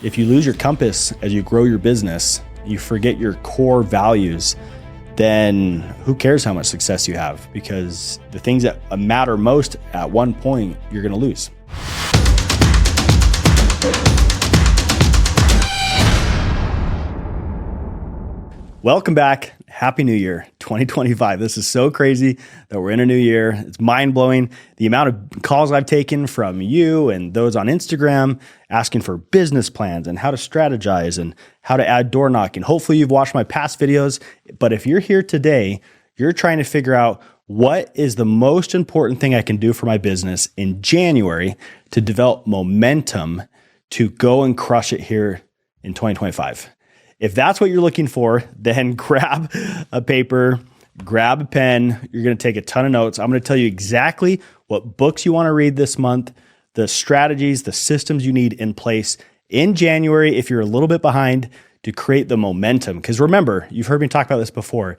If you lose your compass as you grow your business, you forget your core values, then who cares how much success you have? Because the things that matter most at one point, you're going to lose. Welcome back. Happy New Year, 2025. This is so crazy that we're in a new year. It's mind-blowing. The amount of calls I've taken from you and those on Instagram asking for business plans and how to strategize and how to add door knocking. Hopefully you've watched my past videos, but if you're here today, you're trying to figure out what is the most important thing I can do for my business in January to develop momentum to go and crush it here in 2025. If that's what you're looking for, then grab a paper, grab a pen. You're going to take a ton of notes. I'm going to tell you exactly what books you want to read this month, the strategies, the systems you need in place in January if you're a little bit behind to create the momentum. Because remember, you've heard me talk about this before.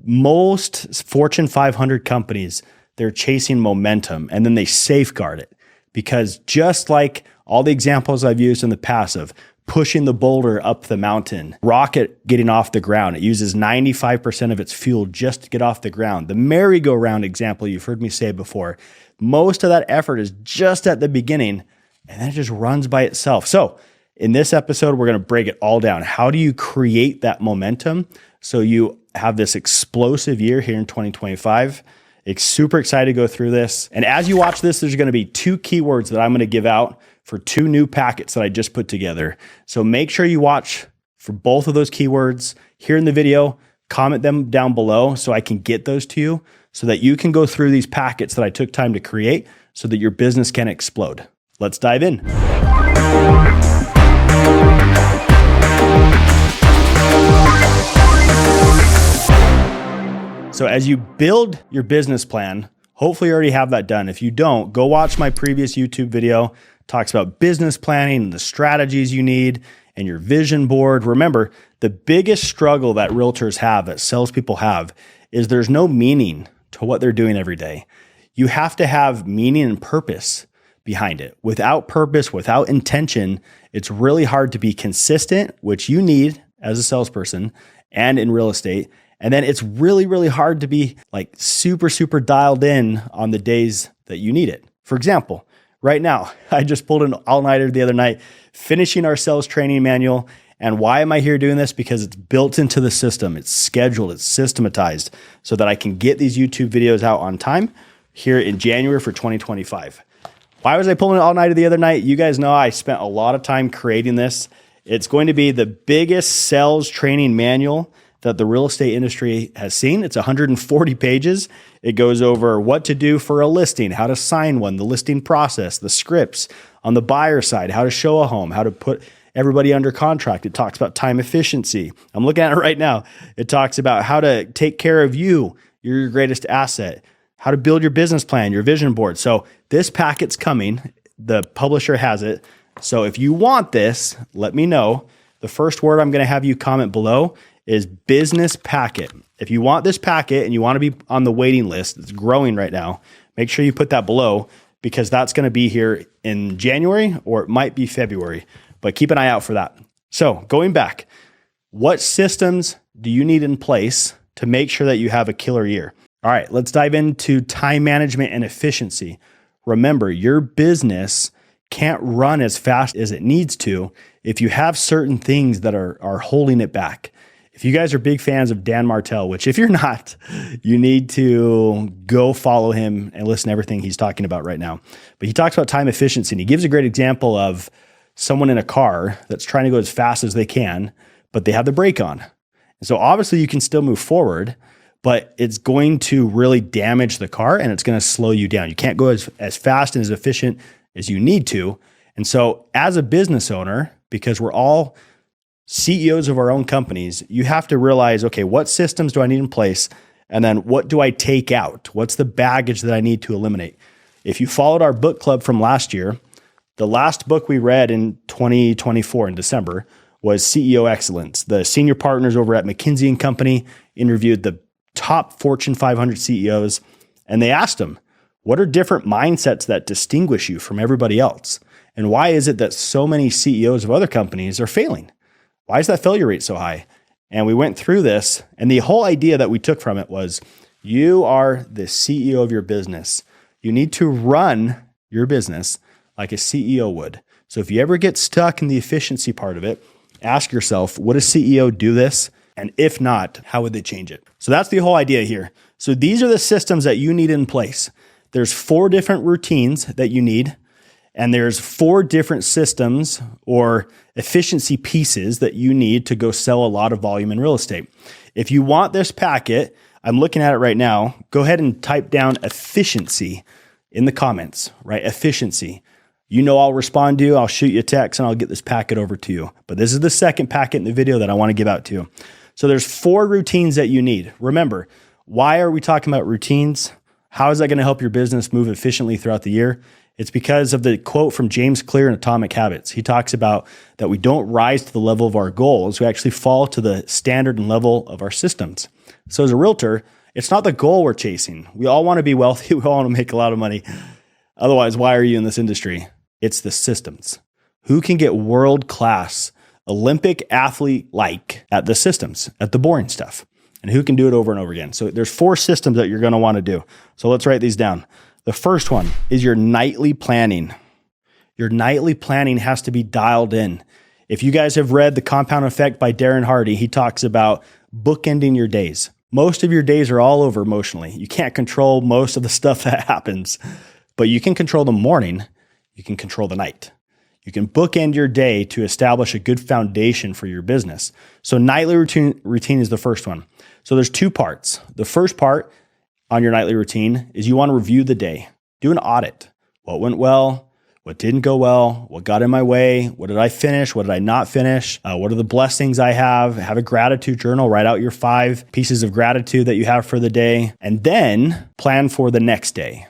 Most Fortune 500 companies, they're chasing momentum and then they safeguard it. Because just like all the examples I've used in the past of pushing the boulder up the mountain, rocket getting off the ground. It uses 95% of its fuel just to get off the ground. The merry-go-round example you've heard me say before, most of that effort is just at the beginning and then it just runs by itself. So in this episode, we're going to break it all down. How do you create that momentum so you have this explosive year here in 2025? Super excited to go through this. And as you watch this, there's going to be two keywords that I'm going to give out for two new packets that I just put together. So make sure you watch for both of those keywords here in the video, comment them down below so I can get those to you so that you can go through these packets that I took time to create so that your business can explode. Let's dive in. So as you build your business plan, hopefully you already have that done. If you don't, go watch my previous YouTube video. Talks about business planning and the strategies you need and your vision board. Remember, the biggest struggle that realtors have, that salespeople have, is there's no meaning to what they're doing every day. You have to have meaning and purpose behind it. Without purpose, without intention, it's really hard to be consistent, which you need as a salesperson and in real estate. And then it's really, really hard to be like super dialed in on the days that you need it. For example, right now, I just pulled an all-nighter the other night, finishing our sales training manual. And why am I here doing this? Because it's built into the system. It's scheduled, it's systematized so that I can get these YouTube videos out on time here in January for 2025. Why was I pulling an all-nighter the other night? You guys know I spent a lot of time creating this. It's going to be the biggest sales training manual that the real estate industry has seen. It's 140 pages. It goes over what to do for a listing, how to sign one, the listing process, the scripts on the buyer side, how to show a home, how to put everybody under contract. It talks about time efficiency. I'm looking at it right now. It talks about how to take care of you. You're your greatest asset. How to build your business plan, your vision board. So this packet's coming. The publisher has it. So if you want this, let me know. The first word I'm going to have you comment below is business packet. If you want this packet and you want to be on the waiting list, it's growing right now, make sure you put that below because that's going to be here in January or it might be February, but keep an eye out for that. So going back, what systems do you need in place to make sure that you have a killer year? All right, let's dive into time management and efficiency. Remember, your business can't run as fast as it needs to if you have certain things that are holding it back. If you guys are big fans of Dan Martell, which if you're not, you need to go follow him and listen to everything he's talking about right now. But he talks about time efficiency, and he gives a great example of someone in a car that's trying to go as fast as they can, but they have the brake on. And so obviously you can still move forward, but it's going to really damage the car and it's going to slow you down. You can't go as fast and as efficient as you need to. And so as a business owner, because we're all CEOs of our own companies, you have to realize, okay, what systems do I need in place? And then what do I take out? What's the baggage that I need to eliminate? If you followed our book club from last year, the last book we read in 2024 in December was CEO Excellence. The senior partners over at McKinsey & Company interviewed the top Fortune 500 CEOs, and they asked them, what are different mindsets that distinguish you from everybody else? And why is it that so many CEOs of other companies are failing? Why is that failure rate so high? And we went through this, and the whole idea that we took from it was you are the CEO of your business. You need to run your business like a CEO would. So if you ever get stuck in the efficiency part of it, ask yourself, would a CEO do this? And if not, how would they change it? So that's the whole idea here. So these are the systems that you need in place. There's 4 different routines that you need. And there's 4 different systems or efficiency pieces that you need to go sell a lot of volume in real estate. If you want this packet, I'm looking at it right now. Go ahead and type down efficiency in the comments, right? Efficiency. You know I'll respond to you. I'll shoot you a text and I'll get this packet over to you. But this is the second packet in the video that I want to give out to you. So there's 4 routines that you need. Remember, why are we talking about routines? How is that going to help your business move efficiently throughout the year? It's because of the quote from James Clear in Atomic Habits. He talks about that we don't rise to the level of our goals. We actually fall to the standard and level of our systems. So as a realtor, it's not the goal we're chasing. We all want to be wealthy. We all want to make a lot of money. Otherwise, why are you in this industry? It's the systems. Who can get world-class Olympic athlete-like at the systems, at the boring stuff? And who can do it over and over again? So there's 4 systems that you're going to want to do. So let's write these down. The first one is your nightly planning. Your nightly planning has to be dialed in. If you guys have read The Compound Effect by Darren Hardy, he talks about bookending your days. Most of your days are all over emotionally. You can't control most of the stuff that happens, but you can control the morning. You can control the night. You can bookend your day to establish a good foundation for your business. So nightly routine is the first one. So there's 2 parts. The first part on your nightly routine is you want to review the day. Do an audit. What went well? What didn't go well? What got in my way? What did I finish? What did I not finish? What are the blessings I have? Have a gratitude journal. Write out your 5 pieces of gratitude that you have for the day. And then plan for the next day.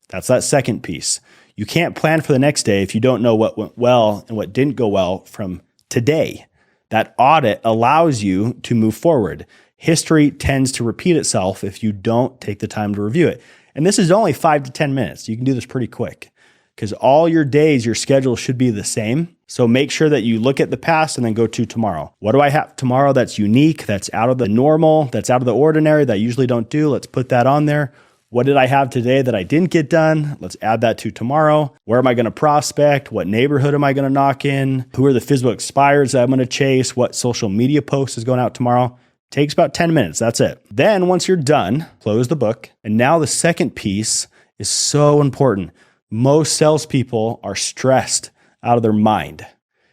That's that second piece. You can't plan for the next day if you don't know what went well and what didn't go well from today. That audit allows you to move forward. History tends to repeat itself if you don't take the time to review it. And this is only 5 to 10 minutes. You can do this pretty quick because all your days, your schedule should be the same. So make sure that you look at the past and then go to tomorrow. What do I have tomorrow that's unique, that's out of the normal, that's out of the ordinary, that I usually don't do? Let's put that on there. What did I have today that I didn't get done? Let's add that to tomorrow. Where am I going to prospect? What neighborhood am I going to knock in? Who are the physical expires that I'm going to chase? What social media post is going out tomorrow? Takes about 10 minutes. That's it. Then once you're done, close the book. And now the second piece is so important. Most salespeople are stressed out of their mind.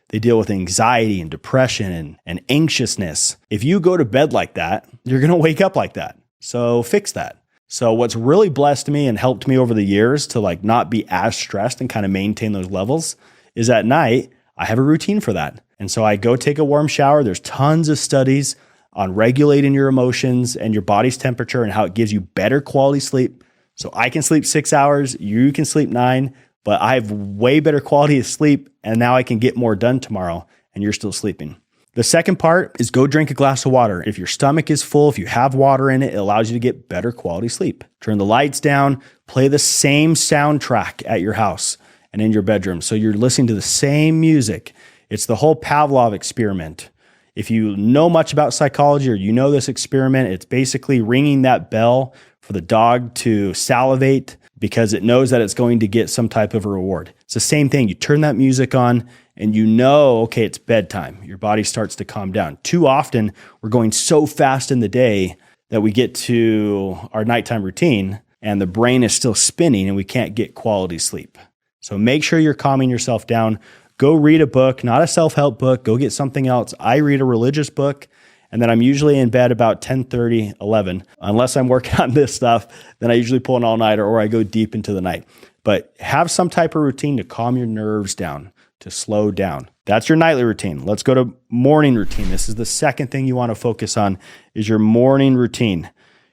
They deal with anxiety and depression and anxiousness. If you go to bed like that, you're going to wake up like that. So fix that. So what's really blessed me and helped me over the years to not be as stressed and kind of maintain those levels is at night, I have a routine for that. And so I go take a warm shower. There's tons of studies on regulating your emotions and your body's temperature and how it gives you better quality sleep. So I can sleep 6 hours, you can sleep 9, but I have way better quality of sleep and now I can get more done tomorrow and you're still sleeping. The second part is go drink a glass of water. If your stomach is full, if you have water in it, it allows you to get better quality sleep. Turn the lights down, play the same soundtrack at your house and in your bedroom. So you're listening to the same music. It's the whole Pavlov experiment. If you know much about psychology or you know this experiment, it's basically ringing that bell for the dog to salivate because it knows that it's going to get some type of a reward. It's the same thing. You turn that music on and you know, okay, it's bedtime. Your body starts to calm down. Too often, we're going so fast in the day that we get to our nighttime routine and the brain is still spinning and we can't get quality sleep. So make sure you're calming yourself down. Go read a book, not a self-help book. Go get something else. I read a religious book, and then I'm usually in bed about 10:30, 11. Unless I'm working on this stuff, then I usually pull an all-nighter or I go deep into the night. But have some type of routine to calm your nerves down, to slow down. That's your nightly routine. Let's go to morning routine. This is the second thing you want to focus on is your morning routine.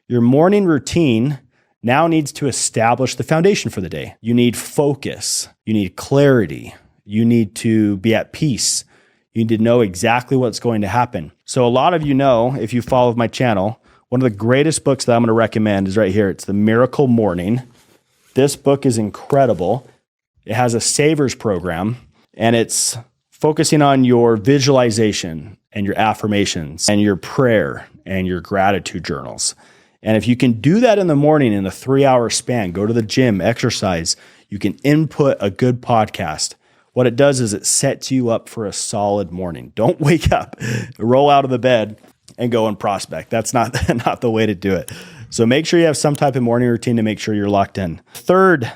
Your morning routine now needs to establish the foundation for the day. You need focus. You need clarity. You need to be at peace. You need to know exactly what's going to happen. So a lot of you know, if you follow my channel, one of the greatest books that I'm going to recommend is right here. It's The Miracle Morning. This book is incredible. It has a savers program. And it's focusing on your visualization and your affirmations and your prayer and your gratitude journals. And if you can do that in the morning in a 3-hour span, go to the gym, exercise, you can input a good podcast. What it does is it sets you up for a solid morning. Don't wake up, roll out of the bed and go and prospect. That's not the way to do it. So make sure you have some type of morning routine to make sure you're locked in. Third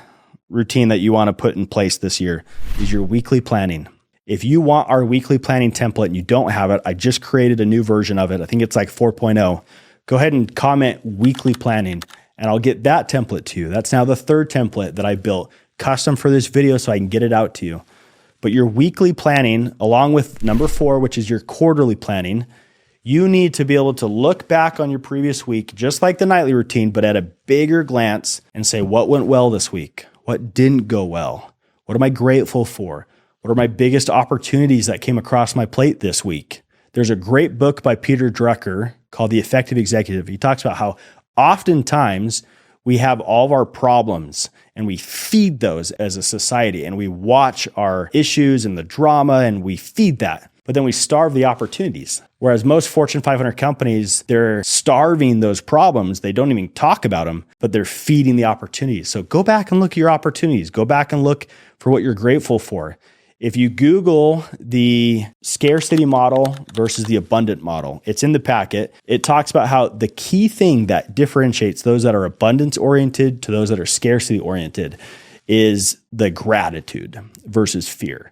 routine that you want to put in place this year is your weekly planning. If you want our weekly planning template and you don't have it, I just created a new version of it. I think it's like 4.0. Go ahead and comment weekly planning and I'll get that template to you. That's now the third template that I built custom for this video so I can get it out to you. But your weekly planning, along with number 4, which is your quarterly planning, you need to be able to look back on your previous week, just like the nightly routine, but at a bigger glance and say, what went well this week? What didn't go well? What am I grateful for? What are my biggest opportunities that came across my plate this week? There's a great book by Peter Drucker called The Effective Executive. He talks about how oftentimes we have all of our problems and we feed those as a society and we watch our issues and the drama and we feed that, but then we starve the opportunities. Whereas most Fortune 500 companies, they're starving those problems. They don't even talk about them, but they're feeding the opportunities. So go back and look at your opportunities. Go back and look for what you're grateful for. If you Google the scarcity model versus the abundant model, it's in the packet. It talks about how the key thing that differentiates those that are abundance oriented to those that are scarcity oriented is the gratitude versus fear.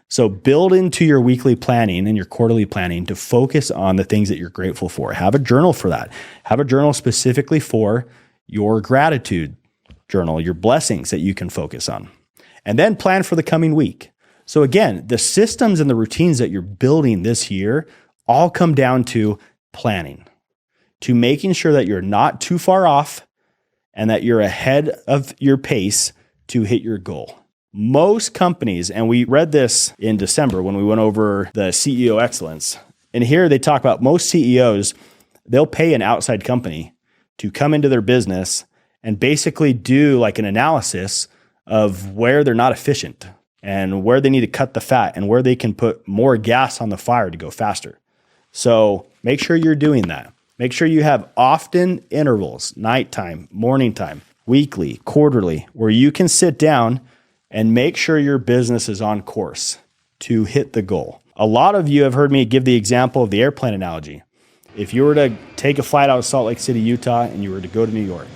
So build into your weekly planning and your quarterly planning to focus on the things that you're grateful for. Have a journal for that. Have a journal specifically for your gratitude journal, your blessings that you can focus on. And then plan for the coming week. So again, the systems and the routines that you're building this year all come down to planning, to making sure that you're not too far off and that you're ahead of your pace to hit your goal. Most companies, and we read this in December when we went over the CEO excellence, and here they talk about most CEOs, they'll pay an outside company to come into their business and basically do like an analysis of where they're not efficient and where they need to cut the fat and where they can put more gas on the fire to go faster. So make sure you're doing that. Make sure you have often intervals, nighttime, morning time, weekly, quarterly, where you can sit down and make sure your business is on course to hit the goal. A lot of you have heard me give the example of the airplane analogy. If you were to take a flight out of Salt Lake City, Utah, and you were to go to New York,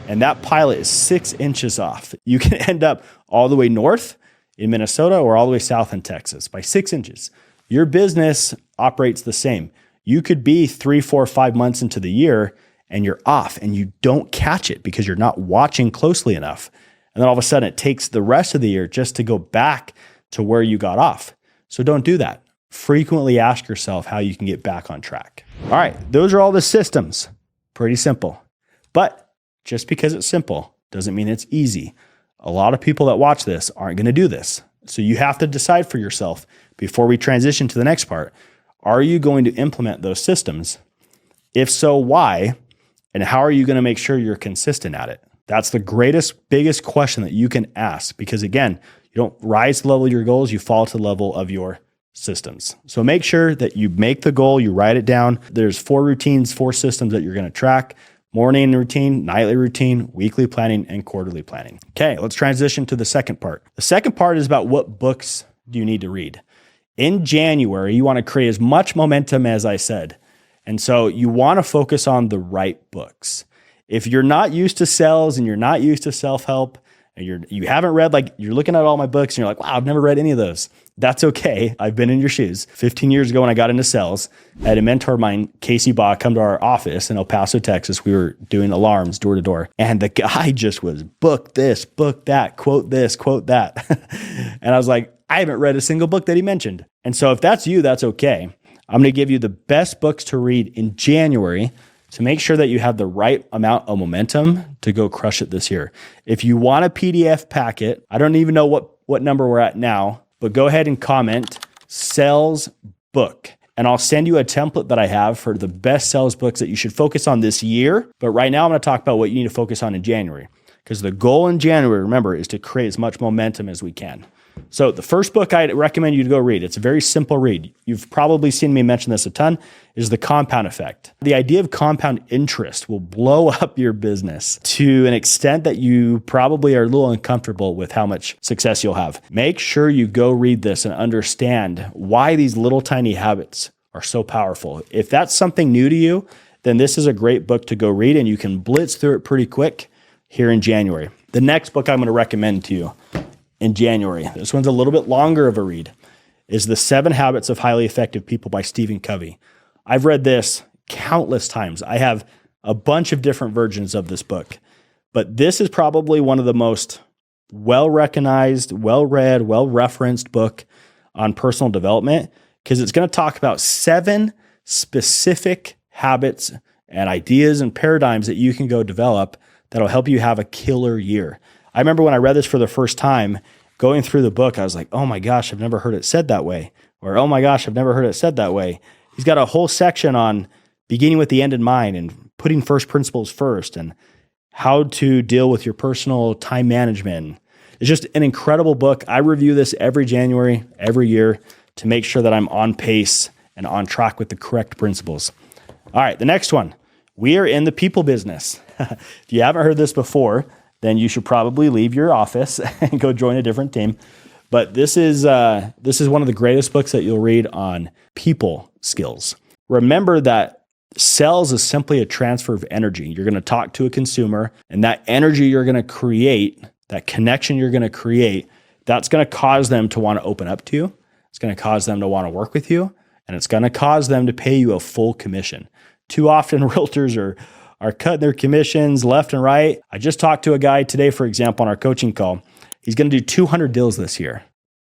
and that pilot is 6 inches off, you can end up all the way north in Minnesota or all the way south in Texas by 6 inches. Your business operates the same. You could be 3, 4, 5 months into the year and you're off and you don't catch it because you're not watching closely enough. And then all of a sudden it takes the rest of the year just to go back to where you got off. So don't do that. Frequently ask yourself how you can get back on track. All right, those are all the systems. Pretty simple. But just because it's simple doesn't mean it's easy. A lot of people that watch this aren't going to do this. So you have to decide for yourself before we transition to the next part. Are you going to implement those systems? If so, why? And how are you going to make sure you're consistent at it? That's the biggest question that you can ask because again, you don't rise to the level of your goals, you fall to the level of your systems. So make sure that you make the goal, you write it down. There's 4 routines, 4 systems that you're going to track. Morning routine, nightly routine, weekly planning, and quarterly planning. Okay, let's transition to the second part. The second part is about what books do you need to read. In January, you want to create as much momentum as I said. And so you want to focus on the right books. If you're not used to sales and you're not used to self-help and you haven't read, like you're looking at all my books and you're like, wow, I've never read any of those. That's okay. I've been in your shoes. 15 years ago when I got into sales, I had a mentor of mine, Casey Baugh, come to our office in El Paso, Texas. We were doing alarms door to door. And the guy just was book this, book that, quote this, quote that. And I was like, I haven't read a single book that he mentioned. And so if that's you, that's okay. I'm going to give you the best books to read in January to make sure that you have the right amount of momentum to go crush it this year. If you want a PDF packet, I don't even know what number we're at now, but go ahead and comment sales book. And I'll send you a template that I have for the best sales books that you should focus on this year. But right now I'm going to talk about what you need to focus on in January. Because the goal in January, remember, is to create as much momentum as we can. So the first book I'd recommend you to go read, it's a very simple read. You've probably seen me mention this a ton, is The Compound Effect. The idea of compound interest will blow up your business to an extent that you probably are a little uncomfortable with how much success you'll have. Make sure you go read this and understand why these little tiny habits are so powerful. If that's something new to you, then this is a great book to go read, and you can blitz through it pretty quick here in January. The next book I'm going to recommend to you in January, this one's a little bit longer of a read, is The 7 Habits of Highly Effective People by Stephen Covey. I've read this countless times. I have a bunch of different versions of this book, but this is probably one of the most well-recognized, well-read, well-referenced book on personal development, because it's going to talk about 7 specific habits and ideas and paradigms that you can go develop that'll help you have a killer year. I remember when I read this for the first time, going through the book, I was like, oh my gosh, I've never heard it said that way. Or, oh my gosh, I've never heard it said that way. He's got a whole section on beginning with the end in mind and putting first principles first and how to deal with your personal time management. It's just an incredible book. I review this every January, every year, to make sure that I'm on pace and on track with the correct principles. All right, the next one. We are in the people business. If you haven't heard this before, then you should probably leave your office and go join a different team. But this is one of the greatest books that you'll read on people skills. Remember that sales is simply a transfer of energy. You're going to talk to a consumer, and that energy you're going to create, that connection you're going to create, that's going to cause them to want to open up to you. It's going to cause them to want to work with you, and it's going to cause them to pay you a full commission. Too often, realtors are cutting their commissions left and right. I just talked to a guy today, for example, on our coaching call. He's going to do 200 deals this year.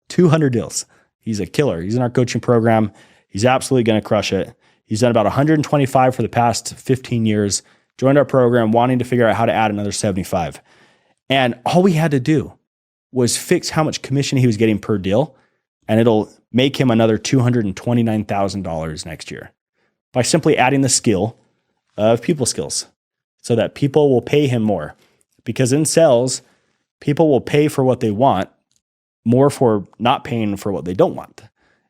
200 deals. He's a killer. He's in our coaching program. He's absolutely going to crush it. He's done about 125 for the past 15 years, joined our program wanting to figure out how to add another 75. And all we had to do was fix how much commission he was getting per deal, and it'll make him another $229,000 next year by simply adding the skill of people skills so that people will pay him more. Because in sales, people will pay for what they want more for not paying for what they don't want.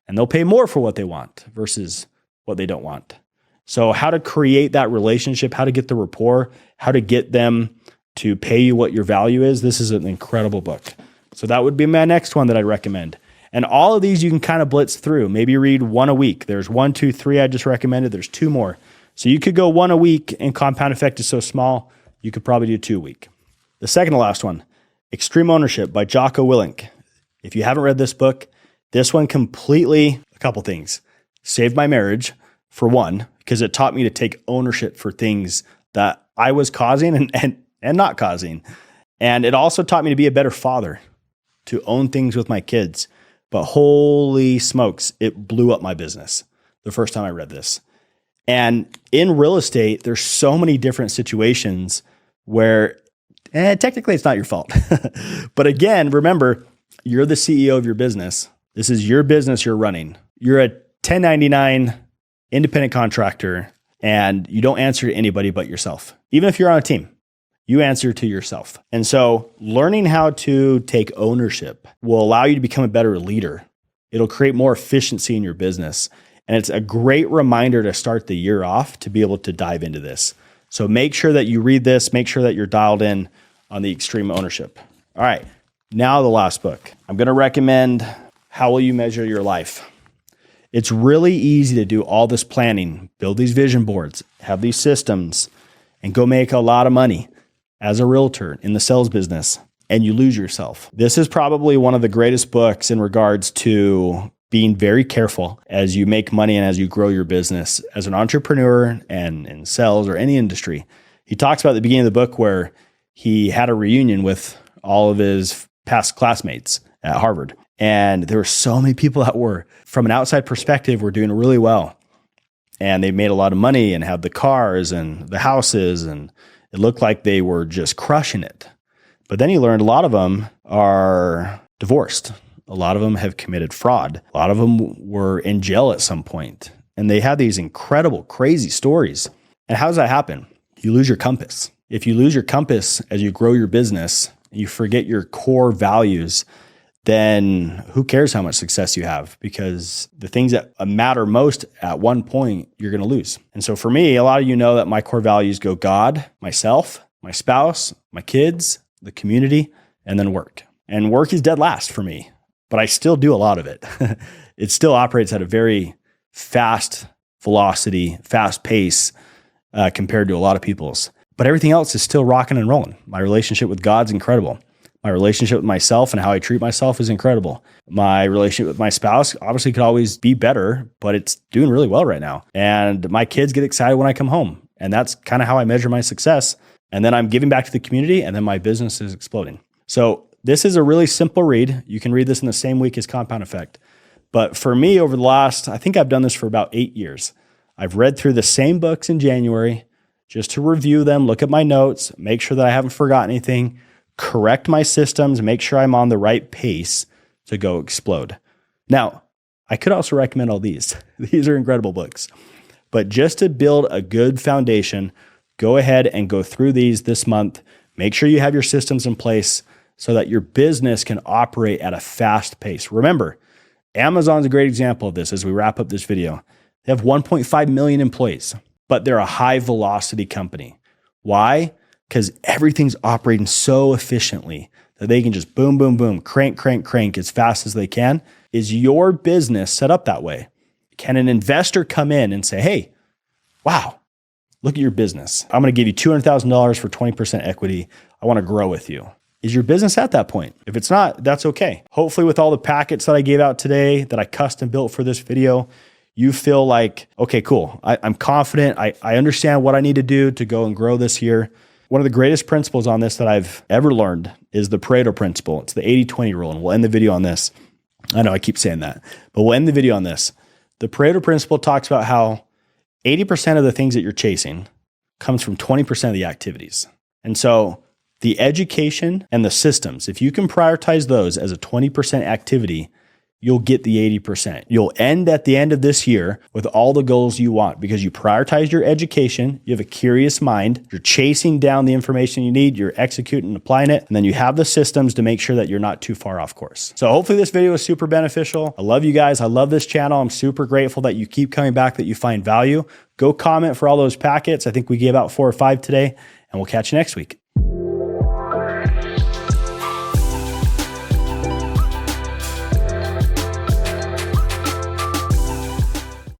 And they'll pay more for what they want versus what they don't want. So how to create that relationship, how to get the rapport, how to get them to pay you what your value is, this is an incredible book. So that would be my next one that I recommend. And all of these you can kind of blitz through. Maybe read one a week. There's 1, 2, 3 I just recommended. There's 2 more. So you could go 1 a week, and Compound Effect is so small, you could probably do 2 a week. The second to last one, Extreme Ownership by Jocko Willink. If you haven't read this book, this one completely, a couple things. Saved my marriage, for one, because it taught me to take ownership for things that I was causing and not causing. And it also taught me to be a better father, to own things with my kids. But holy smokes, it blew up my business the first time I read this. And in real estate, there's so many different situations where technically it's not your fault. But again, remember, you're the CEO of your business. This is your business you're running. You're a 1099 independent contractor, and you don't answer to anybody but yourself. Even if you're on a team, you answer to yourself. And so learning how to take ownership will allow you to become a better leader. It'll create more efficiency in your business. And it's a great reminder to start the year off to be able to dive into this. So make sure that you read this, make sure that you're dialed in on the extreme ownership. All right, now the last book. I'm going to recommend How Will You Measure Your Life? It's really easy to do all this planning, build these vision boards, have these systems, and go make a lot of money as a realtor in the sales business, and you lose yourself. This is probably one of the greatest books in regards to being very careful as you make money and as you grow your business as an entrepreneur and in sales or any industry. He talks about at the beginning of the book where he had a reunion with all of his past classmates at Harvard. And there were so many people that were, from an outside perspective, were doing really well. And they made a lot of money and had the cars and the houses, and it looked like they were just crushing it. But then he learned a lot of them are divorced. A lot of them have committed fraud. A lot of them were in jail at some point. And they had these incredible, crazy stories. And how does that happen? You lose your compass. If you lose your compass as you grow your business, you forget your core values, then who cares how much success you have? Because the things that matter most at one point, you're going to lose. And so for me, a lot of you know that my core values go God, myself, my spouse, my kids, the community, and then work. And work is dead last for me, but I still do a lot of it. It still operates at a very fast velocity, fast pace compared to a lot of people's. But everything else is still rocking and rolling. My relationship with God's incredible. My relationship with myself and how I treat myself is incredible. My relationship with my spouse obviously could always be better, but it's doing really well right now. And my kids get excited when I come home. And that's kind of how I measure my success. And then I'm giving back to the community, and then my business is exploding. So this is a really simple read. You can read this in the same week as Compound Effect. But for me, over the last, I think I've done this for about 8 years. I've read through the same books in January just to review them, look at my notes, make sure that I haven't forgotten anything, correct my systems, make sure I'm on the right pace to go explode. Now, I could also recommend all these. These are incredible books. But just to build a good foundation, go ahead and go through these this month. Make sure you have your systems in place so that your business can operate at a fast pace. Remember, Amazon's a great example of this as we wrap up this video. They have 1.5 million employees, but they're a high velocity company. Why? Because everything's operating so efficiently that they can just boom, boom, boom, crank as fast as they can. Is your business set up that way? Can an investor come in and say, hey, wow, look at your business. I'm going to give you $200,000 for 20% equity. I want to grow with you. Is your business at that point? If it's not, that's okay. Hopefully with all the packets that I gave out today that I custom built for this video, you feel like, okay, cool. I'm confident. I understand what I need to do to go and grow this year. One of the greatest principles on this that I've ever learned is the Pareto principle. It's the 80-20 rule. And we'll end the video on this. I know I keep saying that, but we'll end the video on this. The Pareto principle talks about how 80% of the things that you're chasing comes from 20% of the activities. And so the education and the systems, if you can prioritize those as a 20% activity, you'll get the 80%. You'll end at the end of this year with all the goals you want because you prioritized your education, you have a curious mind, you're chasing down the information you need, you're executing and applying it, and then you have the systems to make sure that you're not too far off course. So hopefully this video was super beneficial. I love you guys. I love this channel. I'm super grateful that you keep coming back, that you find value. Go comment for all those packets. I think we gave out 4 or 5 today, and we'll catch you next week.